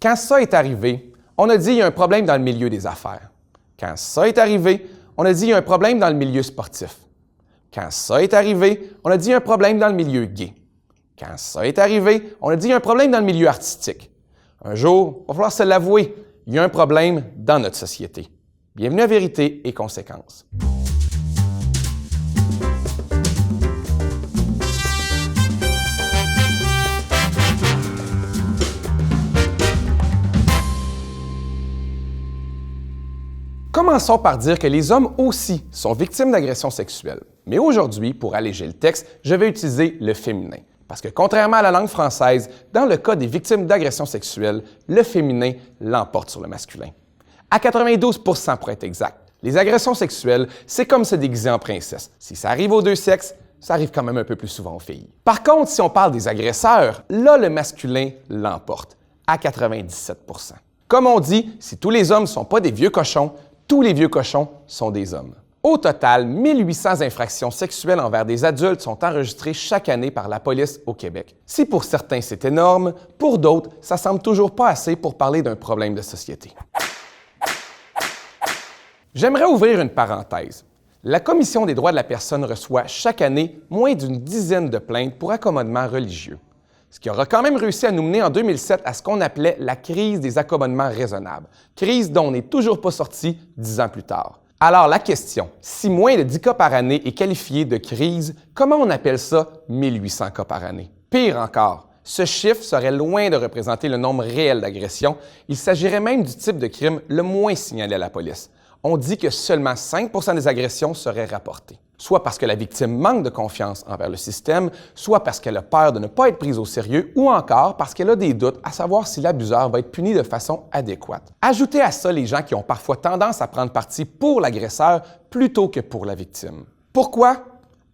Quand ça est arrivé, on a dit qu'il y a un problème dans le milieu des affaires. Quand ça est arrivé, on a dit qu'il y a un problème dans le milieu sportif. Quand ça est arrivé, on a dit qu'il y a un problème dans le milieu gay. Quand ça est arrivé, on a dit qu'il y a un problème dans le milieu artistique. Un jour, il va falloir se l'avouer, il y a un problème dans notre société. Bienvenue à Vérité et Conséquences. Commençons par dire que les hommes aussi sont victimes d'agressions sexuelles. Mais aujourd'hui, pour alléger le texte, je vais utiliser le féminin. Parce que contrairement à la langue française, dans le cas des victimes d'agressions sexuelles, le féminin l'emporte sur le masculin. À 92% pour être exact. Les agressions sexuelles, c'est comme se déguiser en princesse. Si ça arrive aux deux sexes, ça arrive quand même un peu plus souvent aux filles. Par contre, si on parle des agresseurs, là, le masculin l'emporte, à 97%. Comme on dit, si tous les hommes ne sont pas des vieux cochons, tous les vieux cochons sont des hommes. Au total, 1800 infractions sexuelles envers des adultes sont enregistrées chaque année par la police au Québec. Si pour certains c'est énorme, pour d'autres, ça semble toujours pas assez pour parler d'un problème de société. J'aimerais ouvrir une parenthèse. La Commission des droits de la personne reçoit chaque année moins d'une dizaine de plaintes pour accommodements religieux. Ce qui aura quand même réussi à nous mener en 2007 à ce qu'on appelait la crise des accommodements raisonnables, crise dont on n'est toujours pas sorti 10 ans plus tard. Alors la question, si moins de 10 cas par année est qualifié de crise, comment on appelle ça 1800 cas par année? Pire encore, ce chiffre serait loin de représenter le nombre réel d'agressions, il s'agirait même du type de crime le moins signalé à la police. On dit que seulement 5% des agressions seraient rapportées, soit parce que la victime manque de confiance envers le système, soit parce qu'elle a peur de ne pas être prise au sérieux, ou encore parce qu'elle a des doutes à savoir si l'abuseur va être puni de façon adéquate. Ajoutez à ça les gens qui ont parfois tendance à prendre parti pour l'agresseur plutôt que pour la victime. Pourquoi?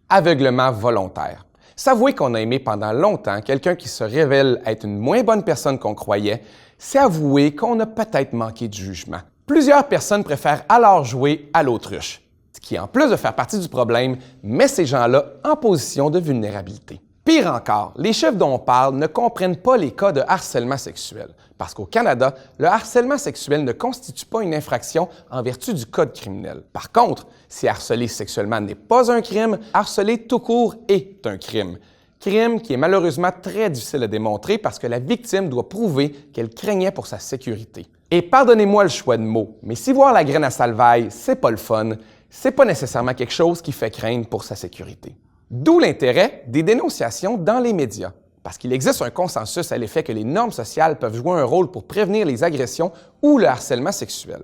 Aveuglement volontaire. S'avouer qu'on a aimé pendant longtemps quelqu'un qui se révèle être une moins bonne personne qu'on croyait, c'est avouer qu'on a peut-être manqué de jugement. Plusieurs personnes préfèrent alors jouer à l'autruche, ce qui, en plus de faire partie du problème, met ces gens-là en position de vulnérabilité. Pire encore, les chiffres dont on parle ne comprennent pas les cas de harcèlement sexuel, parce qu'au Canada, le harcèlement sexuel ne constitue pas une infraction en vertu du Code criminel. Par contre, si harceler sexuellement n'est pas un crime, harceler tout court est un crime. Crime qui est malheureusement très difficile à démontrer parce que la victime doit prouver qu'elle craignait pour sa sécurité. Et pardonnez-moi le choix de mots, mais si voir la graine à Salvaille, c'est pas le fun, c'est pas nécessairement quelque chose qui fait craindre pour sa sécurité. D'où l'intérêt des dénonciations dans les médias, parce qu'il existe un consensus à l'effet que les normes sociales peuvent jouer un rôle pour prévenir les agressions ou le harcèlement sexuel.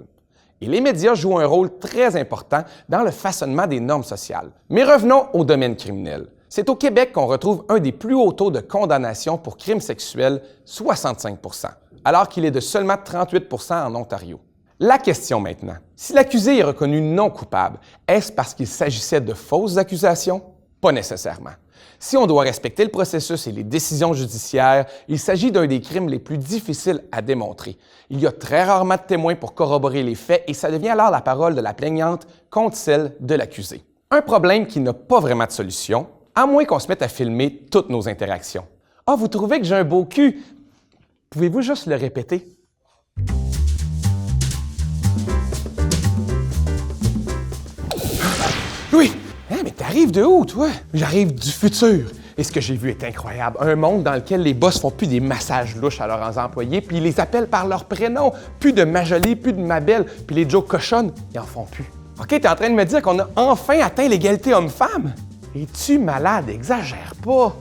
Et les médias jouent un rôle très important dans le façonnement des normes sociales. Mais revenons au domaine criminel. C'est au Québec qu'on retrouve un des plus hauts taux de condamnation pour crimes sexuels, 65%, alors qu'il est de seulement 38% en Ontario. La question maintenant, si l'accusé est reconnu non coupable, est-ce parce qu'il s'agissait de fausses accusations? Pas nécessairement. Si on doit respecter le processus et les décisions judiciaires, il s'agit d'un des crimes les plus difficiles à démontrer. Il y a très rarement de témoins pour corroborer les faits et ça devient alors la parole de la plaignante contre celle de l'accusé. Un problème qui n'a pas vraiment de solution, à moins qu'on se mette à filmer toutes nos interactions. « Ah, vous trouvez que j'ai un beau cul? Pouvez-vous juste le répéter? » Oui! Hein, mais t'arrives de où, toi? J'arrive du futur. Et ce que j'ai vu est incroyable. Un monde dans lequel les boss font plus des massages louches à leurs employés, puis ils les appellent par leur prénom. Plus de ma jolie, plus de ma belle, puis les jokes cochonnes, ils en font plus. OK, t'es en train de me dire qu'on a enfin atteint l'égalité homme-femme? Es-tu malade? Exagère pas!